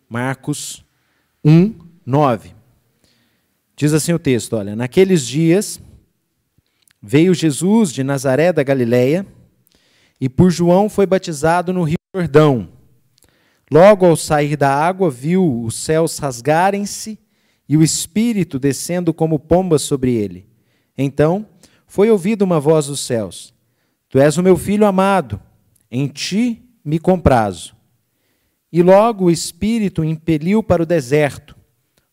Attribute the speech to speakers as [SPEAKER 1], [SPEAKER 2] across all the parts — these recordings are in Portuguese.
[SPEAKER 1] Marcos 1, 9. Diz assim o texto, olha, naqueles dias veio Jesus de Nazaré da Galileia e por João foi batizado no Rio Jordão. Logo ao sair da água viu os céus rasgarem-se e o Espírito descendo como pomba sobre ele. Então foi ouvida uma voz dos céus: Tu és o meu filho amado, em ti me comprazo. E logo o Espírito o impeliu para o deserto,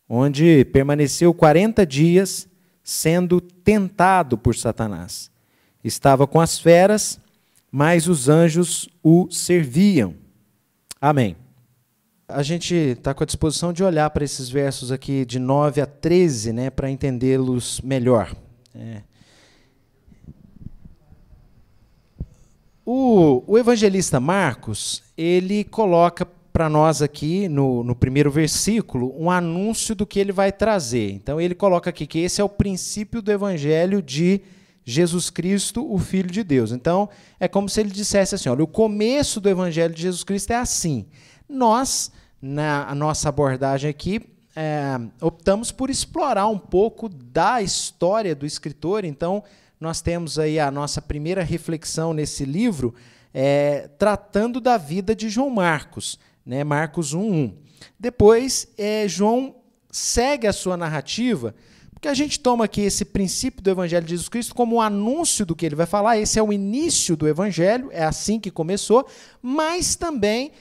[SPEAKER 1] onde permaneceu 40 dias, sendo tentado por Satanás. Estava com as feras, mas os anjos o serviam. Amém. A gente está com a disposição de olhar para esses versos aqui de 9 a 13, né, para entendê-los melhor. O evangelista Marcos, ele coloca para nós aqui, no primeiro versículo, um anúncio do que ele vai trazer. Então, ele coloca aqui que esse é o princípio do evangelho de Jesus Cristo, o Filho de Deus. Então, é como se ele dissesse assim, olha, o começo do evangelho de Jesus Cristo é assim. Nós, na nossa abordagem aqui, optamos por explorar um pouco da história do escritor. Então, nós temos aí a nossa primeira reflexão nesse livro, tratando da vida de João Marcos, né, Marcos 1:1. Depois, João segue a sua narrativa, porque a gente toma aqui esse princípio do Evangelho de Jesus Cristo como um anúncio do que ele vai falar. Esse é o início do Evangelho, é assim que começou, mas também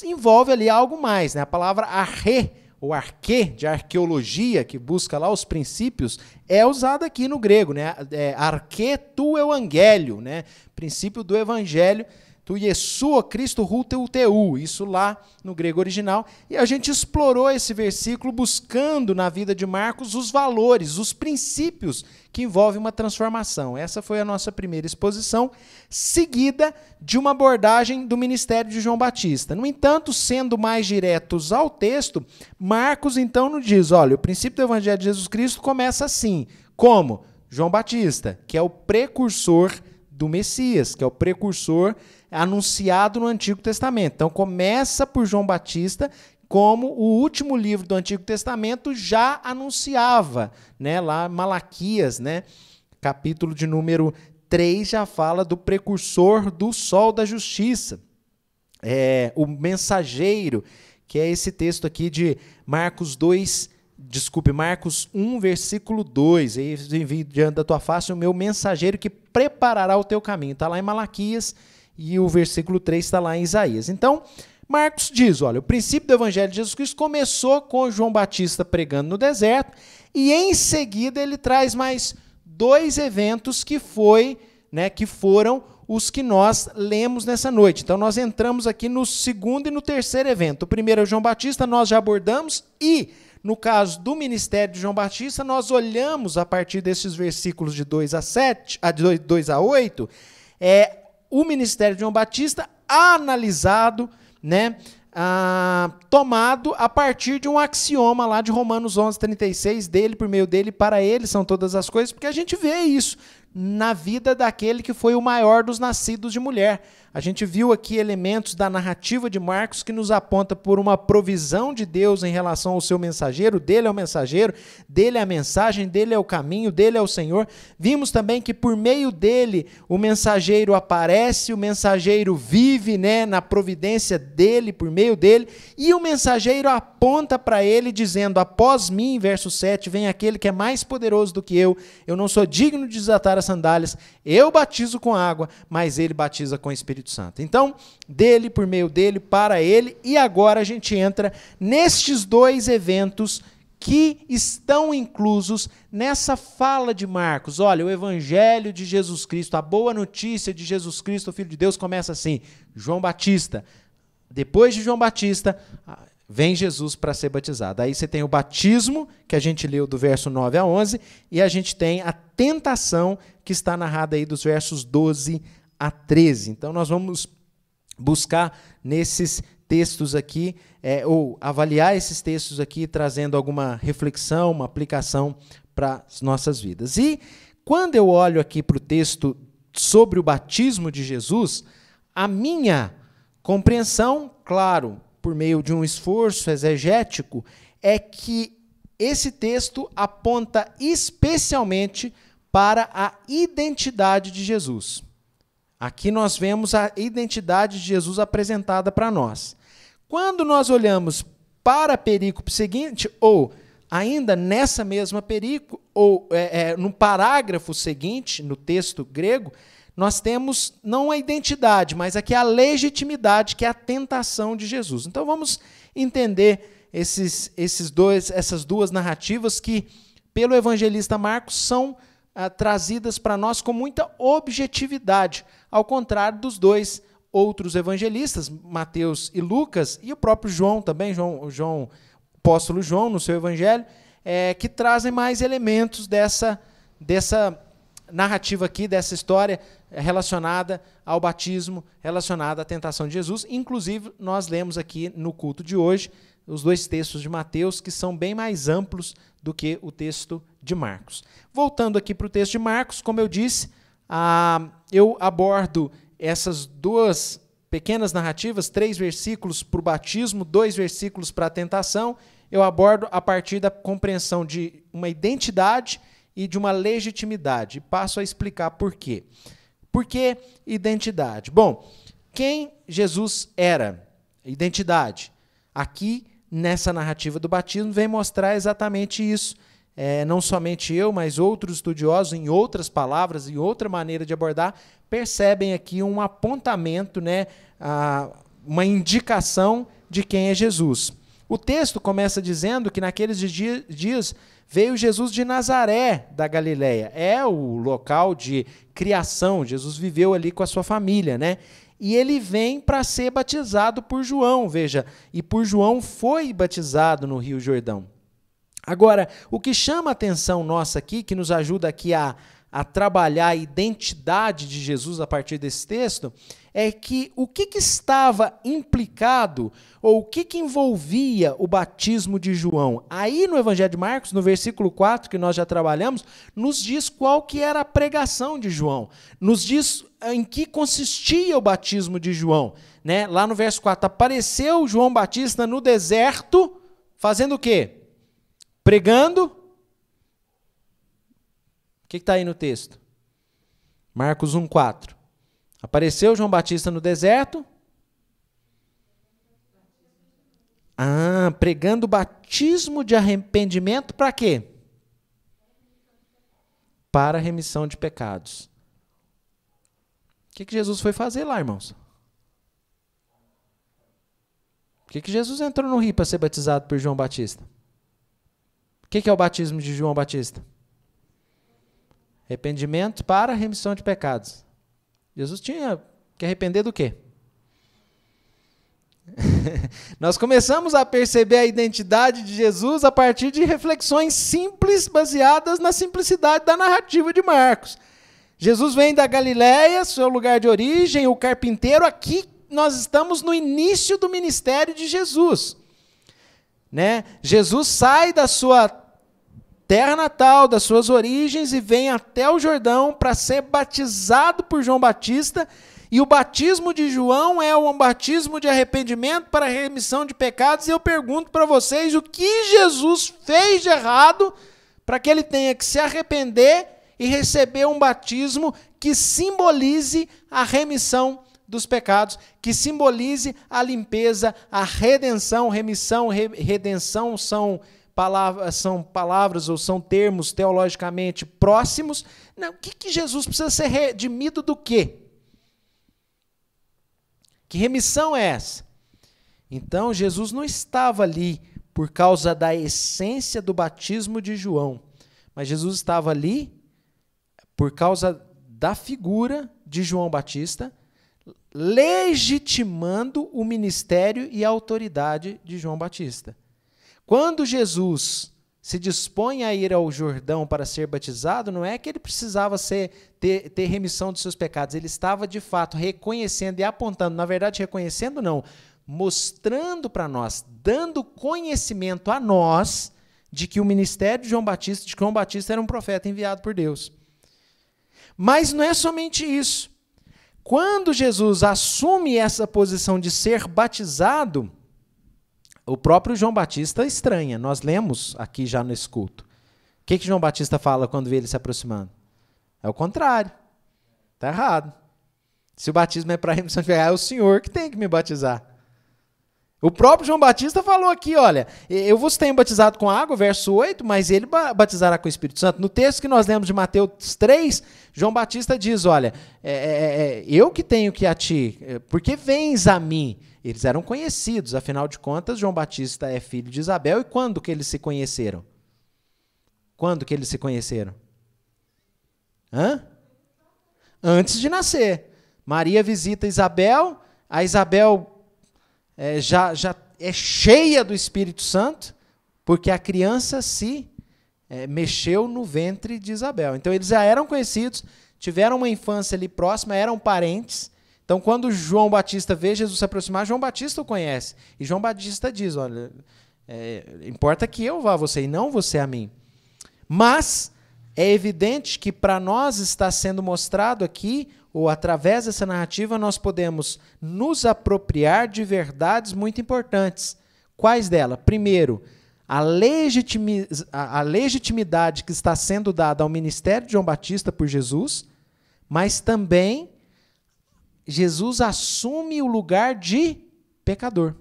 [SPEAKER 1] envolve ali algo mais, né? A palavra arre, ou arquê, de arqueologia, que busca lá os princípios, é usada aqui no grego, né? Arquê tu evangélio, né? Princípio do Evangelho, tu Yeshua Cristo hu teu, isso lá no grego original. E a gente explorou esse versículo buscando na vida de Marcos os valores, os princípios que envolvem uma transformação. Essa foi a nossa primeira exposição, seguida de uma abordagem do ministério de João Batista. No entanto, sendo mais diretos ao texto, Marcos então nos diz, olha, o princípio do Evangelho de Jesus Cristo começa assim, como João Batista, que é o precursor do Messias, que é o precursor anunciado no Antigo Testamento. Então, começa por João Batista, como o último livro do Antigo Testamento já anunciava, né? Lá Malaquias, né? Capítulo de número 3, já fala do precursor do sol da justiça. O mensageiro, que é esse texto aqui de Marcos 1, versículo 2. Eis envio diante da tua face o meu mensageiro que preparará o teu caminho. Está lá em Malaquias e o versículo 3 está lá em Isaías. Então, Marcos diz, olha, o princípio do Evangelho de Jesus Cristo começou com João Batista pregando no deserto e em seguida ele traz mais 2 eventos que foram os que nós lemos nessa noite. Então, nós entramos aqui no segundo e no terceiro evento. O primeiro é o João Batista, nós já abordamos, e no caso do ministério de João Batista, nós olhamos a partir desses versículos de 2 a 8, o ministério de João Batista analisado, né, tomado a partir de um axioma lá de Romanos 11:36, dele, por meio dele, para ele são todas as coisas, porque a gente vê isso na vida daquele que foi o maior dos nascidos de mulher. A gente viu aqui elementos da narrativa de Marcos que nos aponta por uma provisão de Deus em relação ao seu mensageiro, dele é o mensageiro, dele é a mensagem, dele é o caminho, dele é o Senhor. Vimos também que por meio dele o mensageiro aparece, o mensageiro vive, né, na providência dele, por meio dele, e o mensageiro aponta para ele dizendo, após mim, verso 7, vem aquele que é mais poderoso do que eu não sou digno de desatar as sandálias, eu batizo com água, mas ele batiza com o Espírito Santo. Então, dele, por meio dele, para ele, e agora a gente entra nestes 2 eventos que estão inclusos nessa fala de Marcos. Olha, o Evangelho de Jesus Cristo, a boa notícia de Jesus Cristo, o Filho de Deus, começa assim, João Batista. Depois de João Batista, vem Jesus para ser batizado. Aí você tem o batismo, que a gente leu do verso 9 a 11, e a gente tem a tentação, que está narrada aí dos versos 12 a 13. Então, nós vamos buscar nesses textos aqui, ou avaliar esses textos aqui, trazendo alguma reflexão, uma aplicação para as nossas vidas. E, quando eu olho aqui para o texto sobre o batismo de Jesus, a minha compreensão, claro, por meio de um esforço exegético, é que esse texto aponta especialmente para a identidade de Jesus. Aqui nós vemos a identidade de Jesus apresentada para nós. Quando nós olhamos para a perícope seguinte, ou ainda nessa mesma perícope, ou no parágrafo seguinte, no texto grego, nós temos não a identidade, mas aqui a legitimidade, que é a tentação de Jesus. Então vamos entender essas duas narrativas que, pelo evangelista Marcos, são trazidas para nós com muita objetividade, ao contrário dos dois outros evangelistas, Mateus e Lucas, e o próprio João também, apóstolo João, no seu evangelho, que trazem mais elementos dessa narrativa aqui, dessa história relacionada ao batismo, relacionada à tentação de Jesus. Inclusive, nós lemos aqui no culto de hoje os dois textos de Mateus, que são bem mais amplos do que o texto de Marcos. Voltando aqui para o texto de Marcos, como eu disse, eu abordo essas duas pequenas narrativas, 3 versículos para o batismo, 2 versículos para a tentação. Eu abordo a partir da compreensão de uma identidade e de uma legitimidade. E passo a explicar por quê. Por que identidade? Bom, quem Jesus era? Identidade. Aqui, nessa narrativa do batismo, vem mostrar exatamente isso. Não somente eu, mas outros estudiosos, em outras palavras e outra maneira de abordar, percebem aqui um apontamento, uma indicação de quem é Jesus. O texto começa dizendo que naqueles dias veio Jesus de Nazaré, da Galileia. É o local de criação, Jesus viveu ali com a sua família, E ele vem para ser batizado por João, veja, e por João foi batizado no Rio Jordão. Agora, o que chama a atenção nossa aqui, que nos ajuda aqui a trabalhar a identidade de Jesus a partir desse texto, é que o que estava implicado, ou o que envolvia o batismo de João. Aí no Evangelho de Marcos, no versículo 4, que nós já trabalhamos, nos diz qual que era a pregação de João, nos diz em que consistia o batismo de João. Lá no verso 4, apareceu João Batista no deserto, fazendo o quê? Pregando. O que está aí no texto? Marcos 1,4. Apareceu João Batista no deserto. Pregando o batismo de arrependimento para quê? Para a remissão de pecados. O que Jesus foi fazer lá, irmãos? Por que Jesus entrou no rio para ser batizado por João Batista? O que é o batismo de João Batista? Arrependimento para a remissão de pecados. Jesus tinha que arrepender do quê? Nós começamos a perceber a identidade de Jesus a partir de reflexões simples, baseadas na simplicidade da narrativa de Marcos. Jesus vem da Galileia, seu lugar de origem, o carpinteiro. Aqui nós estamos no início do ministério de Jesus. Jesus sai da sua terra natal, das suas origens, e vem até o Jordão para ser batizado por João Batista. E o batismo de João é um batismo de arrependimento para a remissão de pecados. E eu pergunto para vocês, o que Jesus fez de errado para que ele tenha que se arrepender e receber um batismo que simbolize a remissão dos pecados, que simbolize a limpeza, a redenção? Remissão, redenção são palavras ou são termos teologicamente próximos. Não, o que Jesus precisa ser redimido do quê? Que remissão é essa? Então, Jesus não estava ali por causa da essência do batismo de João, mas Jesus estava ali por causa da figura de João Batista, legitimando o ministério e a autoridade de João Batista. Quando Jesus se dispõe a ir ao Jordão para ser batizado, não é que ele precisava ter remissão dos seus pecados, ele estava de fato reconhecendo e apontando, na verdade reconhecendo não, mostrando para nós, dando conhecimento a nós de que o ministério de João Batista era um profeta enviado por Deus. Mas não é somente isso. Quando Jesus assume essa posição de ser batizado, o próprio João Batista estranha. Nós lemos aqui já nesse culto. O que João Batista fala quando vê ele se aproximando? É o contrário. Está errado. Se o batismo é para a remissão de pecados, é o Senhor que tem que me batizar. O próprio João Batista falou aqui, olha, eu vos tenho batizado com água, verso 8, mas ele batizará com o Espírito Santo. No texto que nós lemos de Mateus 3, João Batista diz, olha, eu que tenho que a ti, porque vens a mim. Eles eram conhecidos, afinal de contas, João Batista é filho de Isabel, e quando que eles se conheceram? Quando que eles se conheceram? Antes de nascer. Maria visita Isabel, a Isabel já é cheia do Espírito Santo, porque a criança se mexeu no ventre de Isabel. Então, eles já eram conhecidos, tiveram uma infância ali próxima, eram parentes. Então, quando João Batista vê Jesus se aproximar, João Batista o conhece. E João Batista diz, olha, importa que eu vá a você e não você a mim. Mas é evidente que para nós está sendo mostrado aqui, ou através dessa narrativa, nós podemos nos apropriar de verdades muito importantes. Quais delas? Primeiro, a legitimidade que está sendo dada ao ministério de João Batista por Jesus, mas também Jesus assume o lugar de pecador.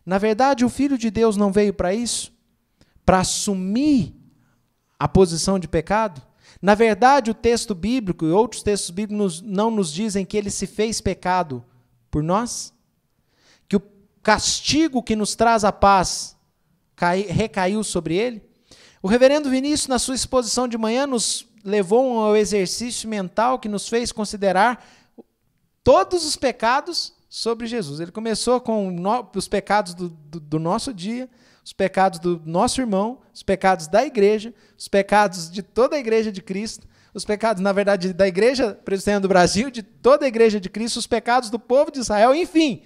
[SPEAKER 1] Na verdade, o Filho de Deus não veio para isso? Para assumir a posição de pecado? Na verdade, o texto bíblico e outros textos bíblicos não nos dizem que ele se fez pecado por nós? Que o castigo que nos traz a paz recaiu sobre ele? O reverendo Vinícius, na sua exposição de manhã, nos levou ao exercício mental que nos fez considerar todos os pecados sobre Jesus. Ele começou com os pecados do nosso dia, os pecados do nosso irmão, os pecados da igreja, os pecados de toda a igreja de Cristo, os pecados, na verdade, da igreja presbiteriana do Brasil, de toda a igreja de Cristo, os pecados do povo de Israel, enfim.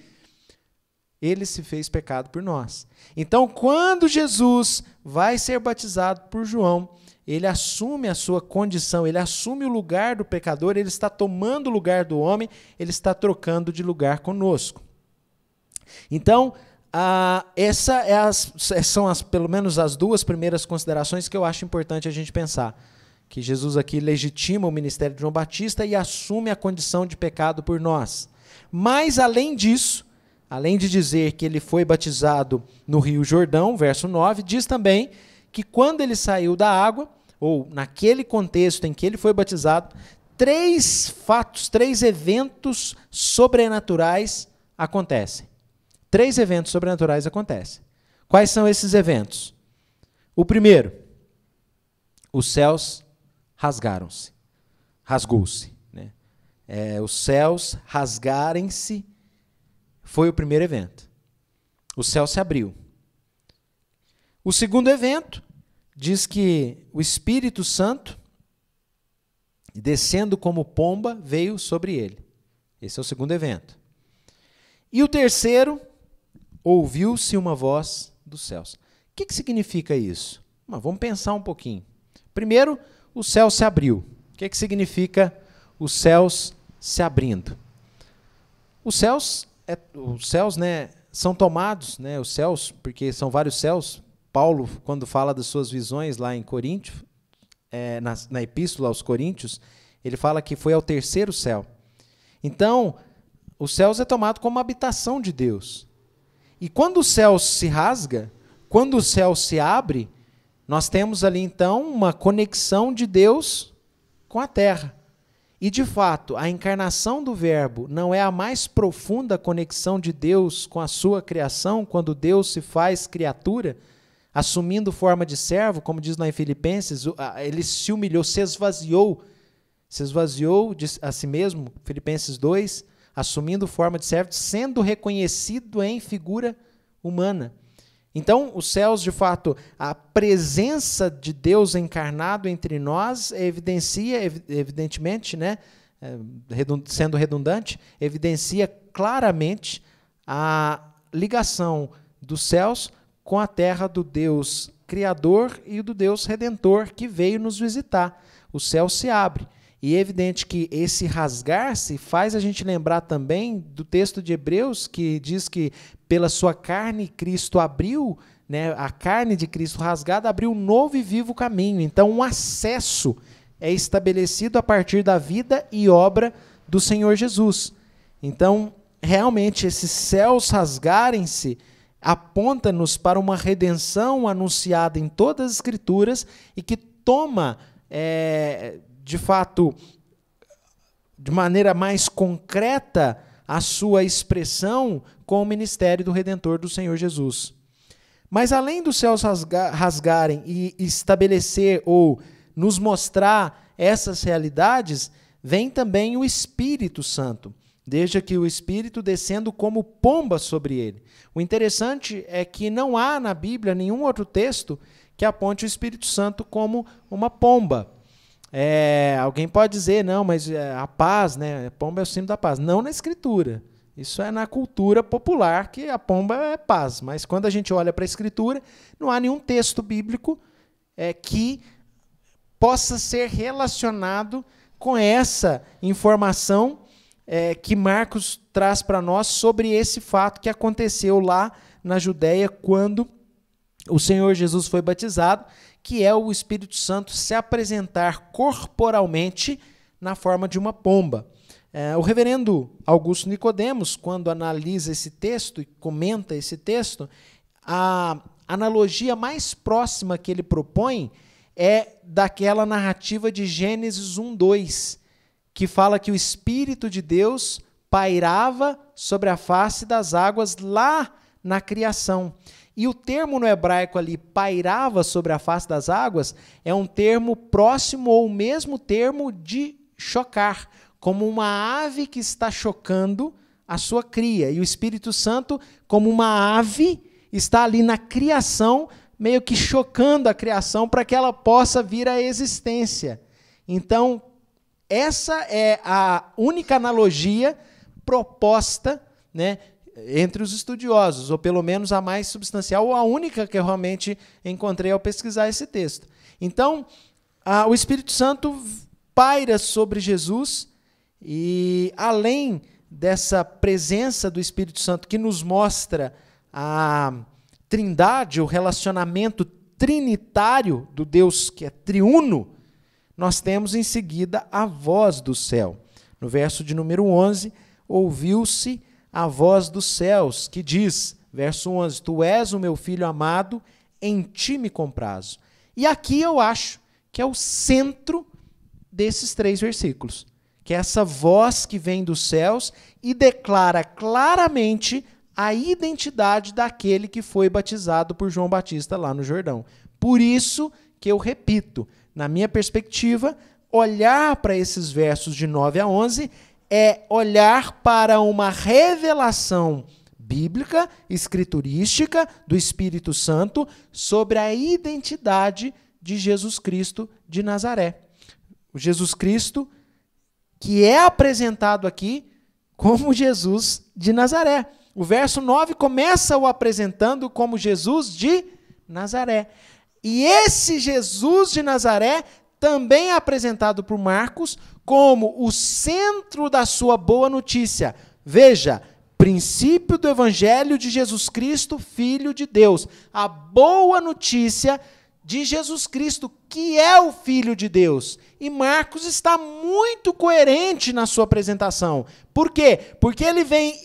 [SPEAKER 1] Ele se fez pecado por nós. Então, quando Jesus vai ser batizado por João, ele assume a sua condição, ele assume o lugar do pecador, ele está tomando o lugar do homem, ele está trocando de lugar conosco. Então, essas são pelo menos as duas primeiras considerações que eu acho importante a gente pensar. Que Jesus aqui legitima o ministério de João Batista e assume a condição de pecado por nós. Mas, além disso, além de dizer que ele foi batizado no Rio Jordão, verso 9, diz também que quando ele saiu da água, ou naquele contexto em que ele foi batizado, 3 fatos, 3 eventos sobrenaturais acontecem. 3 eventos sobrenaturais acontecem. Quais são esses eventos? O primeiro, os céus rasgou-se. Né? Os céus rasgarem-se foi o primeiro evento. O céu se abriu. O segundo evento diz que o Espírito Santo, descendo como pomba, veio sobre ele. Esse é o segundo evento. E o terceiro, ouviu-se uma voz dos céus. O que significa isso? Vamos pensar um pouquinho. Primeiro, o céu se abriu. O que significa os céus se abrindo? Os céus, né, são tomados, né, os céus, porque são vários céus. Paulo, quando fala das suas visões lá em Coríntios, na epístola aos Coríntios, ele fala que foi ao terceiro céu. Então, os céus é tomado como habitação de Deus. E quando o céu se rasga, quando o céu se abre, nós temos ali então uma conexão de Deus com a terra. E de fato, a encarnação do Verbo não é a mais profunda conexão de Deus com a sua criação, quando Deus se faz criatura, assumindo forma de servo, como diz lá em Filipenses, ele se humilhou, se esvaziou a si mesmo, Filipenses 2, assumindo forma de servo, sendo reconhecido em figura humana. Então, os céus, de fato, a presença de Deus encarnado entre nós evidencia, evidentemente, né, sendo redundante, evidencia claramente a ligação dos céus com a terra do Deus Criador e do Deus Redentor que veio nos visitar. O céu se abre. E é evidente que esse rasgar-se faz a gente lembrar também do texto de Hebreus, que diz que pela sua carne Cristo abriu, né, a carne de Cristo rasgada abriu um novo e vivo caminho. Então, um acesso é estabelecido a partir da vida e obra do Senhor Jesus. Então, realmente, esses céus rasgarem-se aponta-nos para uma redenção anunciada em todas as Escrituras e que toma, de fato, de maneira mais concreta, a sua expressão com o ministério do Redentor do Senhor Jesus. Mas além dos céus rasgarem e estabelecer ou nos mostrar essas realidades, vem também o Espírito Santo, desde aqui o Espírito descendo como pomba sobre ele. O interessante é que não há na Bíblia nenhum outro texto que aponte o Espírito Santo como uma pomba. Alguém pode dizer, não, mas a paz, né? A pomba é o símbolo da paz. Não na Escritura. Isso é na cultura popular que a pomba é paz. Mas quando a gente olha para a Escritura, não há nenhum texto bíblico que possa ser relacionado com essa informação que Marcos traz para nós sobre esse fato que aconteceu lá na Judéia quando o Senhor Jesus foi batizado, que é o Espírito Santo se apresentar corporalmente na forma de uma pomba. O reverendo Augusto Nicodemos, quando analisa esse texto e comenta esse texto, a analogia mais próxima que ele propõe é daquela narrativa de Gênesis 1:2, que fala que o Espírito de Deus pairava sobre a face das águas lá na criação. E o termo no hebraico ali, pairava sobre a face das águas, é um termo próximo ou o mesmo termo de chocar, como uma ave que está chocando a sua cria. E o Espírito Santo, como uma ave, está ali na criação, meio que chocando a criação para que ela possa vir à existência. Então, essa é a única analogia proposta, né, entre os estudiosos, ou pelo menos a mais substancial, ou a única que eu realmente encontrei ao pesquisar esse texto. Então, o Espírito Santo paira sobre Jesus, e além dessa presença do Espírito Santo que nos mostra a trindade, o relacionamento trinitário do Deus que é triuno, nós temos em seguida a voz do céu. No verso de número 11, ouviu-se a voz dos céus, que diz, verso 11, Tu és o meu filho amado, em ti me comprazo. E aqui eu acho que é o centro desses 3 versículos, que é essa voz que vem dos céus e declara claramente a identidade daquele que foi batizado por João Batista lá no Jordão. Por isso que eu repito, na minha perspectiva, olhar para esses versos de 9 a 11 é olhar para uma revelação bíblica, escriturística, do Espírito Santo sobre a identidade de Jesus Cristo de Nazaré. O Jesus Cristo que é apresentado aqui como Jesus de Nazaré. O verso 9 começa o apresentando como Jesus de Nazaré. E esse Jesus de Nazaré também é apresentado por Marcos como o centro da sua boa notícia. Veja, princípio do Evangelho de Jesus Cristo, Filho de Deus. A boa notícia de Jesus Cristo, que é o Filho de Deus. E Marcos está muito coerente na sua apresentação. Por quê? Porque ele vem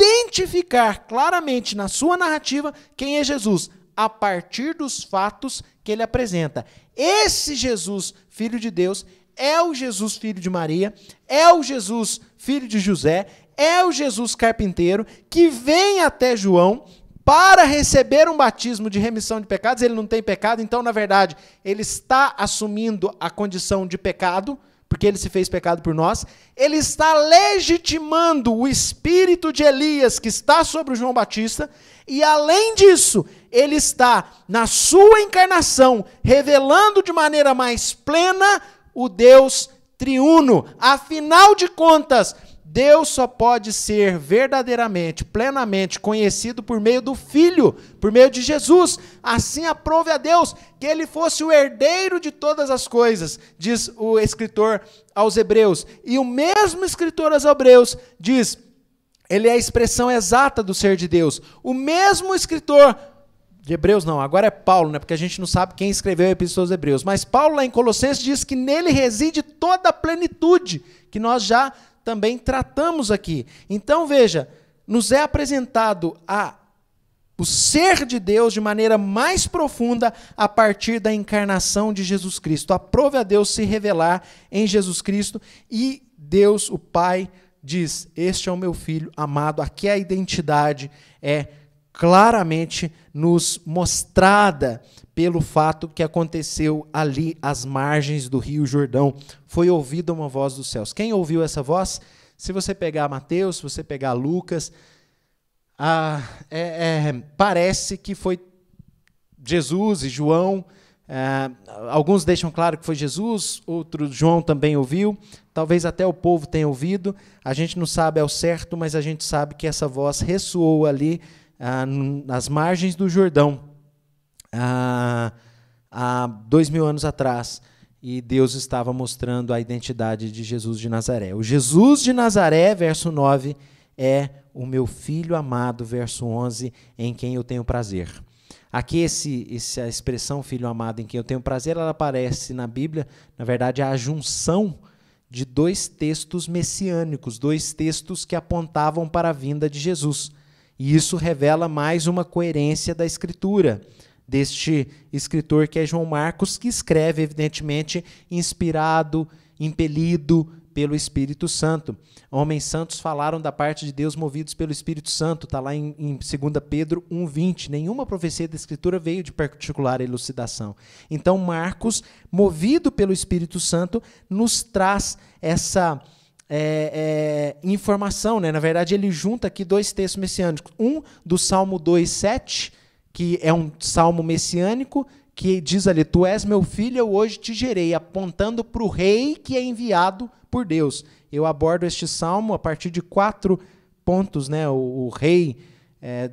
[SPEAKER 1] identificar claramente na sua narrativa quem é Jesus, a partir dos fatos que ele apresenta. Esse Jesus, Filho de Deus, é o Jesus, filho de Maria, é o Jesus, filho de José, é o Jesus carpinteiro, que vem até João para receber um batismo de remissão de pecados. Ele não tem pecado, então, na verdade, ele está assumindo a condição de pecado, porque ele se fez pecado por nós. Ele está legitimando o espírito de Elias que está sobre o João Batista, e além disso, ele está, na sua encarnação, revelando de maneira mais plena o Deus triuno. Afinal de contas, Deus só pode ser verdadeiramente, plenamente conhecido por meio do Filho, por meio de Jesus. Assim aprove a Deus que ele fosse o herdeiro de todas as coisas, diz o escritor aos Hebreus. E o mesmo escritor aos Hebreus diz, ele é a expressão exata do ser de Deus. O mesmo escritor de Hebreus não, agora é Paulo, né? Porque a gente não sabe quem escreveu a Epístola aos Hebreus. Mas Paulo lá em Colossenses diz que nele reside toda a plenitude, que nós já também tratamos aqui. Então veja, nos é apresentado o ser de Deus de maneira mais profunda a partir da encarnação de Jesus Cristo. Aprove a Deus se revelar em Jesus Cristo e Deus, o Pai, diz, este é o meu Filho amado. Aqui a identidade é claramente nos mostrada pelo fato que aconteceu ali às margens do Rio Jordão. Foi ouvida uma voz dos céus. Quem ouviu essa voz? Se você pegar Mateus, se você pegar Lucas, parece que foi Jesus e João. Alguns deixam claro que foi Jesus, outros João também ouviu. Talvez até o povo tenha ouvido. A gente não sabe ao certo, mas a gente sabe que essa voz ressoou ali nas margens do Jordão, há 2000 anos atrás, e Deus estava mostrando a identidade de Jesus de Nazaré. O Jesus de Nazaré, verso 9, é o meu Filho amado, verso 11, em quem eu tenho prazer. Aqui essa expressão Filho amado, em quem eu tenho prazer, ela aparece na Bíblia, na verdade, a junção de dois textos messiânicos, dois textos que apontavam para a vinda de Jesus. E isso revela mais uma coerência da Escritura, deste escritor que é João Marcos, que escreve, evidentemente, inspirado, impelido pelo Espírito Santo. Homens santos falaram da parte de Deus movidos pelo Espírito Santo, está lá em 2 Pedro 1,20. Nenhuma profecia da Escritura veio de particular elucidação. Então, Marcos, movido pelo Espírito Santo, nos traz essa informação, né? Na verdade, ele junta aqui dois textos messiânicos. Um do Salmo 2,7, que é um salmo messiânico, que diz ali, tu és meu filho, eu hoje te gerei, apontando para o rei que é enviado por Deus. Eu abordo este salmo a partir de 4 pontos, né? O rei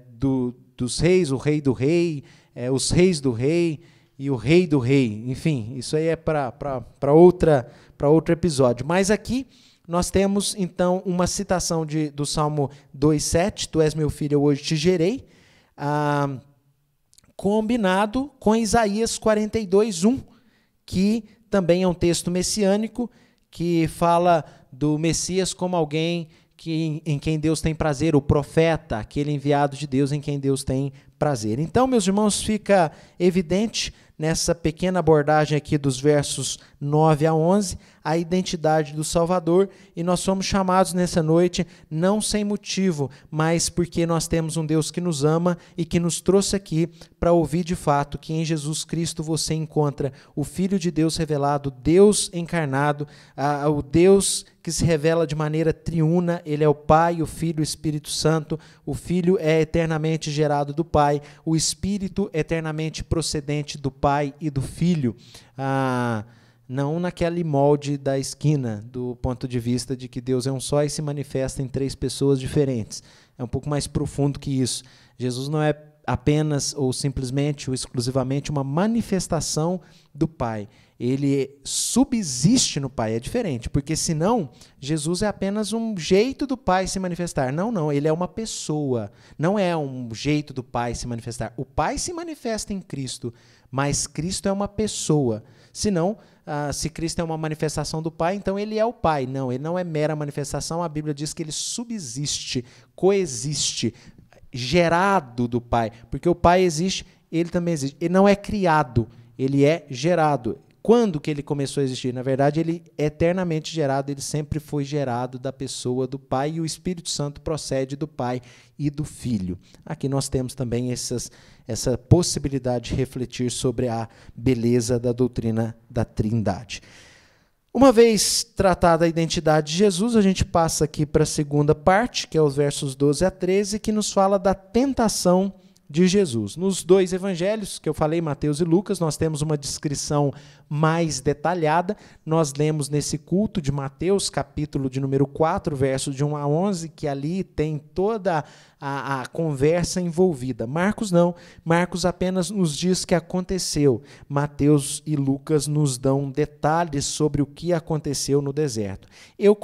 [SPEAKER 1] dos reis, o rei do rei, os reis do rei e o rei do rei. Enfim, isso aí é para outro episódio. Mas aqui nós temos, então, uma citação do Salmo 2,7, tu és meu filho, eu hoje te gerei, combinado com Isaías 42,1, que também é um texto messiânico, que fala do Messias como alguém em quem Deus tem prazer, o profeta, aquele enviado de Deus em quem Deus tem prazer. Então, meus irmãos, fica evidente nessa pequena abordagem aqui dos versos 9 a 11, a identidade do Salvador, e nós somos chamados nessa noite, não sem motivo, mas porque nós temos um Deus que nos ama e que nos trouxe aqui para ouvir de fato que em Jesus Cristo você encontra o Filho de Deus revelado, Deus encarnado, o Deus que se revela de maneira triuna, ele é o Pai, o Filho e o Espírito Santo. O Filho é eternamente gerado do Pai, o Espírito eternamente procedente do Pai e do Filho. Não naquele molde da esquina, do ponto de vista de que Deus é um só e se manifesta em 3 pessoas diferentes. É um pouco mais profundo que isso. Jesus não é apenas ou simplesmente ou exclusivamente uma manifestação do Pai. Ele subsiste no Pai, é diferente, porque senão Jesus é apenas um jeito do Pai se manifestar. Não, ele é uma pessoa, não é um jeito do Pai se manifestar. O Pai se manifesta em Cristo, mas Cristo é uma pessoa. Senão, se Cristo é uma manifestação do Pai, então ele é o Pai. Não, ele não é mera manifestação, a Bíblia diz que ele subsiste, coexiste, gerado do Pai, porque o Pai existe, ele também existe. Ele não é criado, ele é gerado. Quando que ele começou a existir? Na verdade, ele é eternamente gerado, ele sempre foi gerado da pessoa do Pai, e o Espírito Santo procede do Pai e do Filho. Aqui nós temos também essa possibilidade de refletir sobre a beleza da doutrina da Trindade. Uma vez tratada a identidade de Jesus, a gente passa aqui para a segunda parte, que é os versos 12 a 13, que nos fala da tentação de Jesus. Nos dois evangelhos que eu falei, Mateus e Lucas, nós temos uma descrição mais detalhada. Nós lemos nesse culto de Mateus, capítulo de número 4, versos de 1 a 11, que ali tem toda a conversa envolvida. Marcos não. Marcos apenas nos diz que aconteceu. Mateus e Lucas nos dão detalhes sobre o que aconteceu no deserto. Eu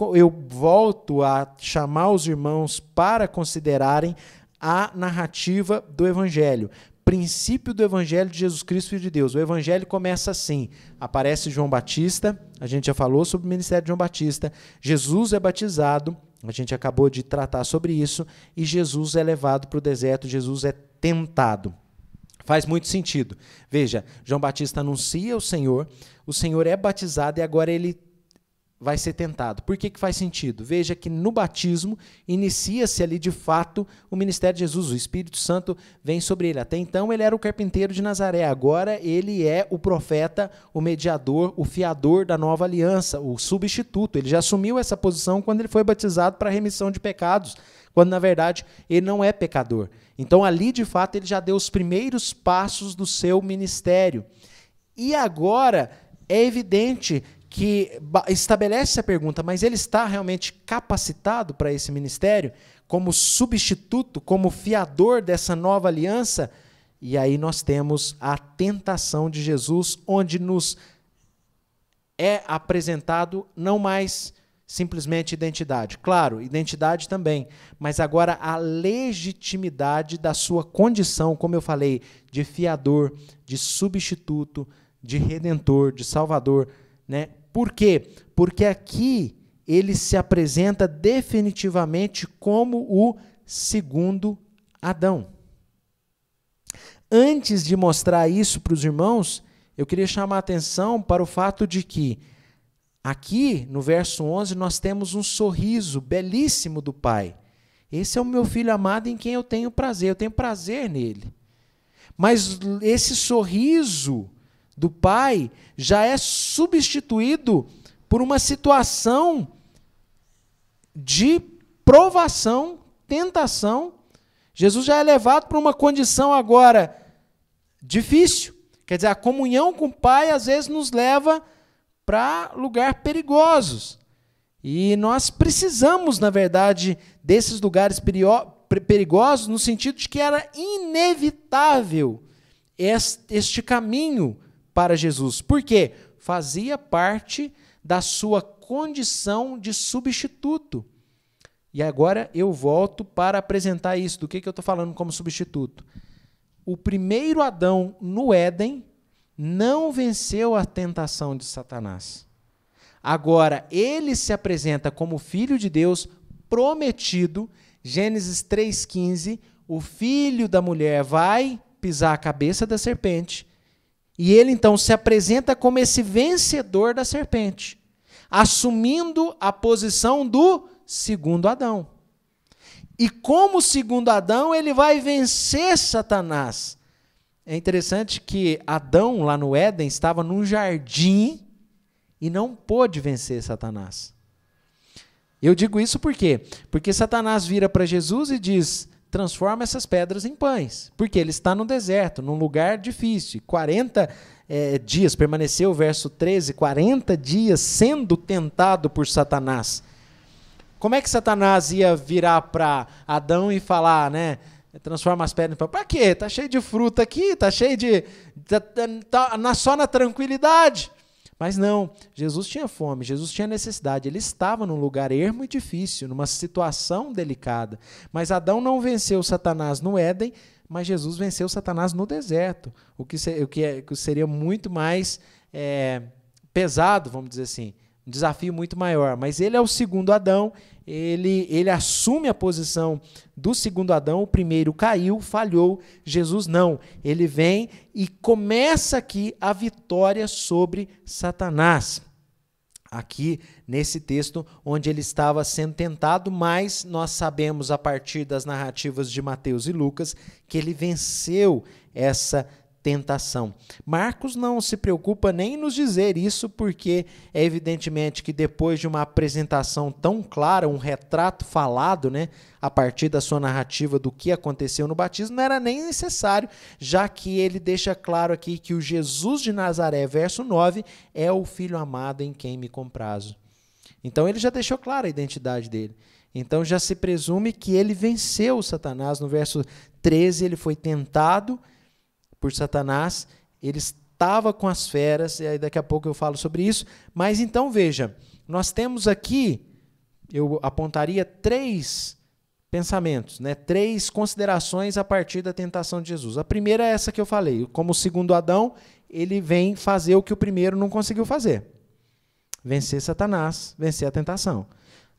[SPEAKER 1] volto a chamar os irmãos para considerarem a narrativa do Evangelho. Princípio do Evangelho de Jesus Cristo, Filho de Deus. O Evangelho começa assim. Aparece João Batista, a gente já falou sobre o ministério de João Batista. Jesus é batizado, a gente acabou de tratar sobre isso, e Jesus é levado para o deserto, Jesus é tentado. Faz muito sentido. Veja, João Batista anuncia o Senhor é batizado e agora ele vai ser tentado. Por que faz sentido? Veja que no batismo inicia-se ali de fato o ministério de Jesus, o Espírito Santo vem sobre ele. Até então ele era o carpinteiro de Nazaré, agora ele é o profeta, o mediador, o fiador da nova aliança, o substituto. Ele já assumiu essa posição quando ele foi batizado para a remissão de pecados, quando na verdade ele não é pecador. Então ali de fato ele já deu os primeiros passos do seu ministério. E agora é evidente que estabelece a pergunta, mas ele está realmente capacitado para esse ministério, como substituto, como fiador dessa nova aliança? E aí nós temos a tentação de Jesus, onde nos é apresentado não mais simplesmente identidade. Claro, identidade também, mas agora a legitimidade da sua condição, como eu falei, de fiador, de substituto, de redentor, de salvador, né? Por quê? Porque aqui ele se apresenta definitivamente como o segundo Adão. Antes de mostrar isso para os irmãos, eu queria chamar a atenção para o fato de que aqui, no verso 11, nós temos um sorriso belíssimo do Pai. Esse é o meu filho amado em quem eu tenho prazer nele. Mas esse sorriso do Pai já é substituído por uma situação de provação, tentação. Jesus já é levado para uma condição agora difícil. Quer dizer, a comunhão com o Pai às vezes nos leva para lugares perigosos. E nós precisamos, na verdade, desses lugares perigosos no sentido de que era inevitável este caminho para Jesus. Por quê? Fazia parte da sua condição de substituto. E agora eu volto para apresentar isso. Do que eu estou falando como substituto? O primeiro Adão no Éden não venceu a tentação de Satanás. Agora, ele se apresenta como filho de Deus prometido. Gênesis 3,15, o filho da mulher vai pisar a cabeça da serpente. E ele, então, se apresenta como esse vencedor da serpente, assumindo a posição do segundo Adão. E como segundo Adão, ele vai vencer Satanás. É interessante que Adão, lá no Éden, estava num jardim e não pôde vencer Satanás. Eu digo isso por quê? Porque Satanás vira para Jesus e diz: transforma essas pedras em pães, porque ele está no deserto, num lugar difícil. 40 dias, permaneceu, verso 13, 40 dias sendo tentado por Satanás. Como é que Satanás ia virar para Adão e falar, né? Transforma as pedras em pão. Para quê? Está cheio de fruta aqui, está cheio de... só na tranquilidade. Mas não, Jesus tinha fome, Jesus tinha necessidade, ele estava num lugar ermo e difícil, numa situação delicada. Mas Adão não venceu Satanás no Éden, mas Jesus venceu Satanás no deserto, o que seria muito mais pesado, vamos dizer assim, um desafio muito maior. Mas ele é o segundo Adão, ele assume a posição do segundo Adão, o primeiro caiu, falhou, Jesus não. Ele vem e começa aqui a vitória sobre Satanás. Aqui nesse texto onde ele estava sendo tentado, mas nós sabemos a partir das narrativas de Mateus e Lucas que ele venceu essa tentação. Marcos não se preocupa nem em nos dizer isso, porque é evidentemente que depois de uma apresentação tão clara, um retrato falado, né, a partir da sua narrativa do que aconteceu no batismo, não era nem necessário, já que ele deixa claro aqui que o Jesus de Nazaré, verso 9, é o Filho amado em quem me comprazo. Então ele já deixou clara a identidade dele. Então já se presume que ele venceu Satanás. No verso 13, ele foi tentado por Satanás, ele estava com as feras, e aí daqui a pouco eu falo sobre isso, mas então veja, nós temos aqui, eu apontaria 3 pensamentos, né? 3 considerações a partir da tentação de Jesus. A primeira é essa que eu falei, como o segundo Adão, ele vem fazer o que o primeiro não conseguiu fazer, vencer Satanás, vencer a tentação.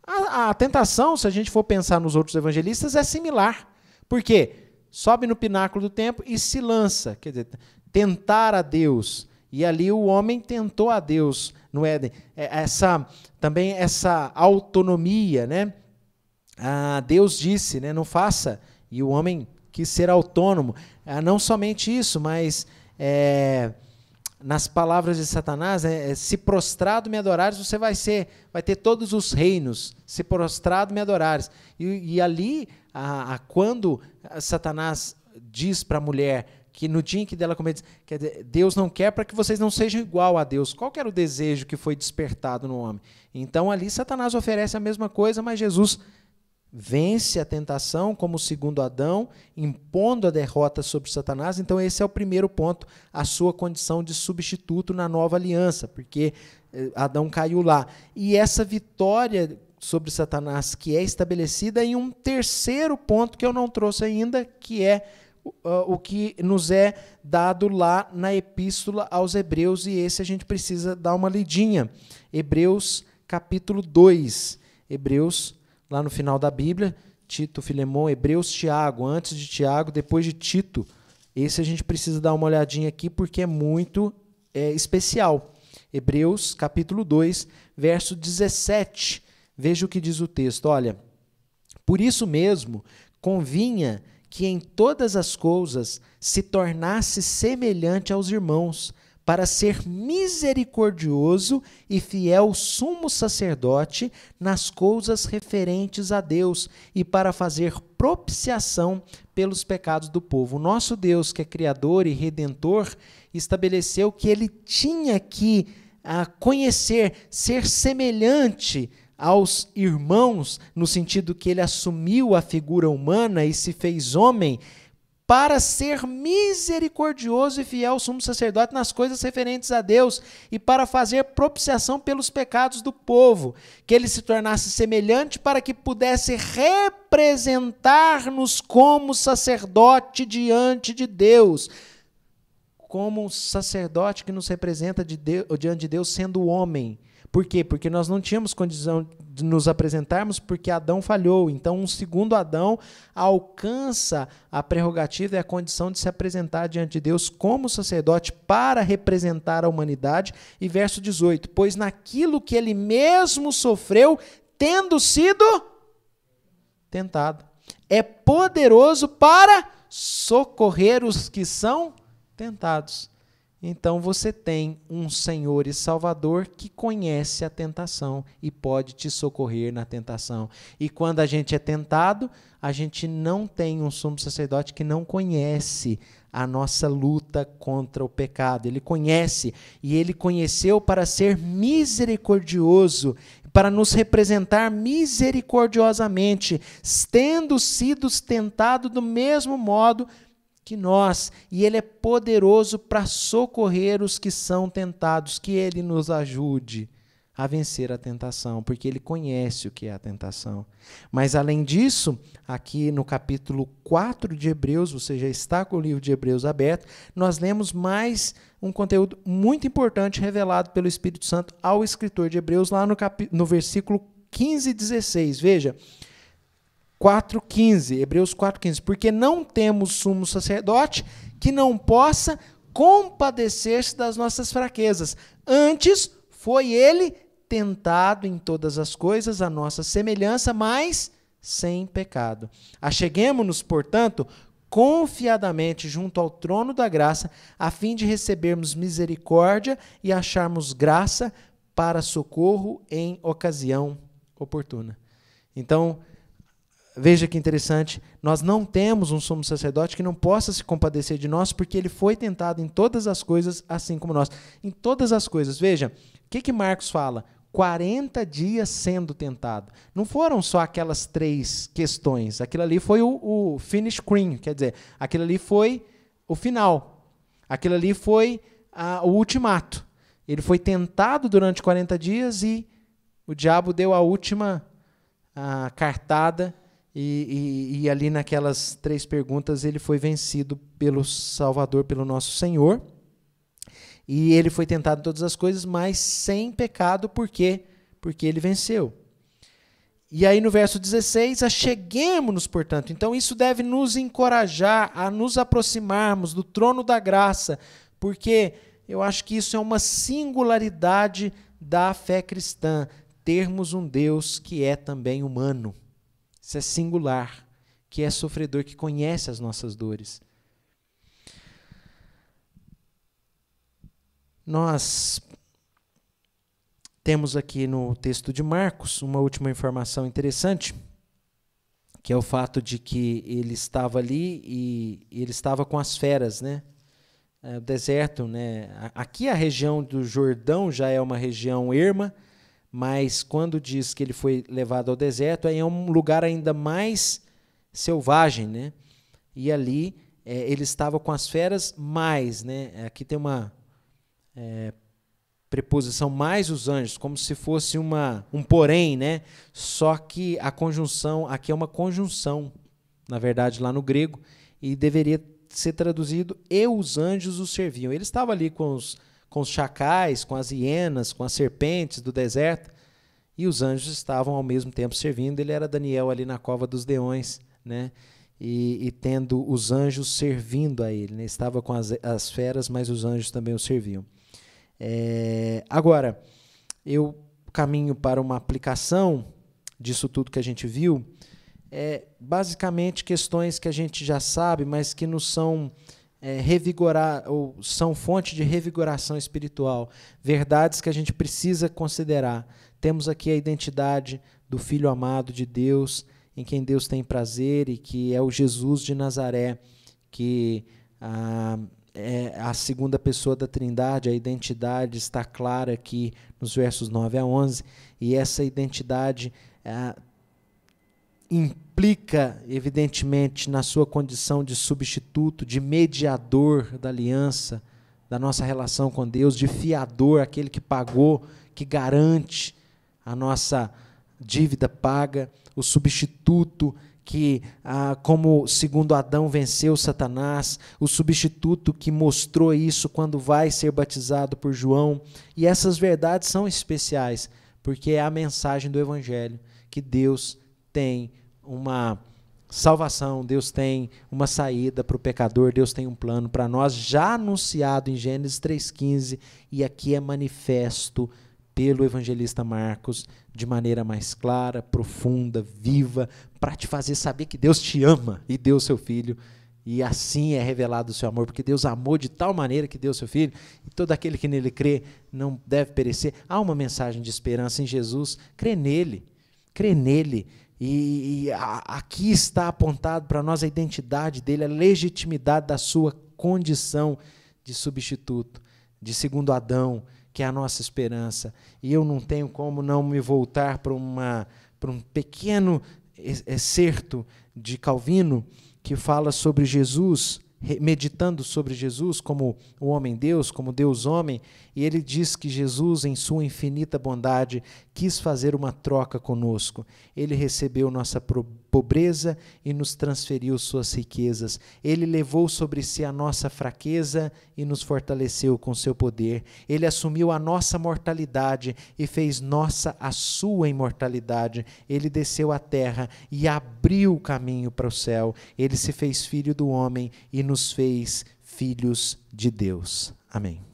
[SPEAKER 1] A tentação, se a gente for pensar nos outros evangelistas, é similar, por quê? Sobe no pináculo do templo e se lança, quer dizer, tentar a Deus. E ali o homem tentou a Deus no Éden. Também essa autonomia, né? Deus disse, né, não faça, e o homem quis ser autônomo. Não somente isso, mas nas palavras de Satanás, se prostrado me adorares, você vai ter todos os reinos, se prostrado me adorares. E ali, quando Satanás diz para a mulher que no dia em que dela comer, quer dizer, Deus não quer para que vocês não sejam igual a Deus. Qual que era o desejo que foi despertado no homem? Então ali Satanás oferece a mesma coisa, mas Jesus vence a tentação como o segundo Adão, impondo a derrota sobre Satanás. Então esse é o primeiro ponto, a sua condição de substituto na nova aliança, porque Adão caiu lá. E essa vitória sobre Satanás que é estabelecida em um terceiro ponto que eu não trouxe ainda, que é o que nos é dado lá na Epístola aos Hebreus, e esse a gente precisa dar uma lidinha. Hebreus capítulo 2, Hebreus lá no final da Bíblia, Tito, Filemão, Hebreus, Tiago, antes de Tiago, depois de Tito. Esse a gente precisa dar uma olhadinha aqui porque é muito especial. Hebreus, capítulo 2, verso 17. Veja o que diz o texto. Olha, por isso mesmo, convinha que em todas as coisas se tornasse semelhante aos irmãos, para ser misericordioso e fiel sumo sacerdote nas coisas referentes a Deus e para fazer propiciação pelos pecados do povo. O nosso Deus, que é Criador e Redentor, estabeleceu que ele tinha que conhecer, ser semelhante aos irmãos, no sentido que ele assumiu a figura humana e se fez homem, para ser misericordioso e fiel sumo sacerdote nas coisas referentes a Deus e para fazer propiciação pelos pecados do povo, que ele se tornasse semelhante para que pudesse representar-nos como sacerdote diante de Deus, como um sacerdote que nos representa diante de Deus sendo homem. Por quê? Porque nós não tínhamos condição de nos apresentarmos porque Adão falhou. Então, um segundo Adão alcança a prerrogativa e a condição de se apresentar diante de Deus como sacerdote para representar a humanidade. E verso 18, pois naquilo que ele mesmo sofreu, tendo sido tentado, é poderoso para socorrer os que são tentados. Então você tem um Senhor e Salvador que conhece a tentação e pode te socorrer na tentação. E quando a gente é tentado, a gente não tem um sumo sacerdote que não conhece a nossa luta contra o pecado. Ele conhece, e ele conheceu para ser misericordioso, para nos representar misericordiosamente, tendo sido tentado do mesmo modo que nós, e ele é poderoso para socorrer os que são tentados, que ele nos ajude a vencer a tentação, porque ele conhece o que é a tentação. Mas além disso, aqui no capítulo 4 de Hebreus, você já está com o livro de Hebreus aberto, nós lemos mais um conteúdo muito importante revelado pelo Espírito Santo ao escritor de Hebreus, lá no versículo 15 e 16, veja, 4,15, Hebreus 4,15, porque não temos sumo sacerdote que não possa compadecer-se das nossas fraquezas. Antes foi ele tentado em todas as coisas, a nossa semelhança, mas sem pecado. Acheguemo-nos, portanto, confiadamente junto ao trono da graça, a fim de recebermos misericórdia e acharmos graça para socorro em ocasião oportuna. Então, veja que interessante, nós não temos um sumo sacerdote que não possa se compadecer de nós, porque ele foi tentado em todas as coisas, assim como nós. Em todas as coisas. Veja, o que Marcos fala? 40 dias sendo tentado. Não foram só aquelas 3 questões. Aquilo ali foi o finish screen, quer dizer, aquilo ali foi o final. Aquilo ali foi o ultimato. Ele foi tentado durante 40 dias e o diabo deu a última cartada e ali naquelas 3 perguntas ele foi vencido pelo Salvador, pelo nosso Senhor. E ele foi tentado em todas as coisas, mas sem pecado, por quê? Porque ele venceu. E aí no verso 16, acheguemo-nos, portanto. Então isso deve nos encorajar a nos aproximarmos do trono da graça, porque eu acho que isso é uma singularidade da fé cristã, termos um Deus que é também humano. Isso é singular, que é sofredor, que conhece as nossas dores. Nós temos aqui no texto de Marcos uma última informação interessante, que é o fato de que ele estava ali e ele estava com as feras, né? O deserto, né? Aqui a região do Jordão já é uma região erma, mas quando diz que ele foi levado ao deserto, aí é um lugar ainda mais selvagem, né? E ali ele estava com as feras, mais, né? Aqui tem uma preposição mais os anjos, como se fosse um porém, né? Só que a conjunção, aqui é uma conjunção, na verdade, lá no grego, e deveria ser traduzido, e os anjos o serviam. Ele estava ali com os chacais, com as hienas, com as serpentes do deserto, e os anjos estavam ao mesmo tempo servindo. Ele era Daniel ali na cova dos leões, né? E tendo os anjos servindo a ele, né? Estava com as feras, mas os anjos também o serviam. Agora, eu caminho para uma aplicação disso tudo que a gente viu, basicamente questões que a gente já sabe, mas que nos são ou são fonte de revigoração espiritual, verdades que a gente precisa considerar. Temos aqui a identidade do Filho amado de Deus, em quem Deus tem prazer, e que é o Jesus de Nazaré, que é a segunda pessoa da Trindade. A identidade está clara aqui nos versos 9 a 11, e essa identidade implica, evidentemente, na sua condição de substituto, de mediador da aliança, da nossa relação com Deus, de fiador, aquele que pagou, que garante a nossa dívida paga, o substituto que, como segundo Adão venceu Satanás, o substituto que mostrou isso quando vai ser batizado por João. E essas verdades são especiais, porque é a mensagem do Evangelho, que Deus tem uma salvação, Deus tem uma saída para o pecador, Deus tem um plano para nós, já anunciado em Gênesis 3,15, e aqui é manifesto pelo evangelista Marcos, de maneira mais clara, profunda, viva, para te fazer saber que Deus te ama e deu o seu Filho, e assim é revelado o seu amor, porque Deus amou de tal maneira que deu o seu Filho, e todo aquele que nele crê não deve perecer. Há uma mensagem de esperança em Jesus, crê nele, e aqui está apontado para nós a identidade dele, a legitimidade da sua condição de substituto, de segundo Adão, que é a nossa esperança. E eu não tenho como não me voltar para um pequeno excerto de Calvino, que fala sobre Jesus, meditando sobre Jesus como o homem-Deus, como Deus-homem, e ele diz que Jesus, em sua infinita bondade, quis fazer uma troca conosco. Ele recebeu nossa pobreza e nos transferiu suas riquezas. Ele levou sobre si a nossa fraqueza e nos fortaleceu com seu poder. Ele assumiu a nossa mortalidade e fez nossa a sua imortalidade. Ele desceu à terra e abriu o caminho para o céu. Ele se fez filho do homem e nos fez filhos de Deus. Amém.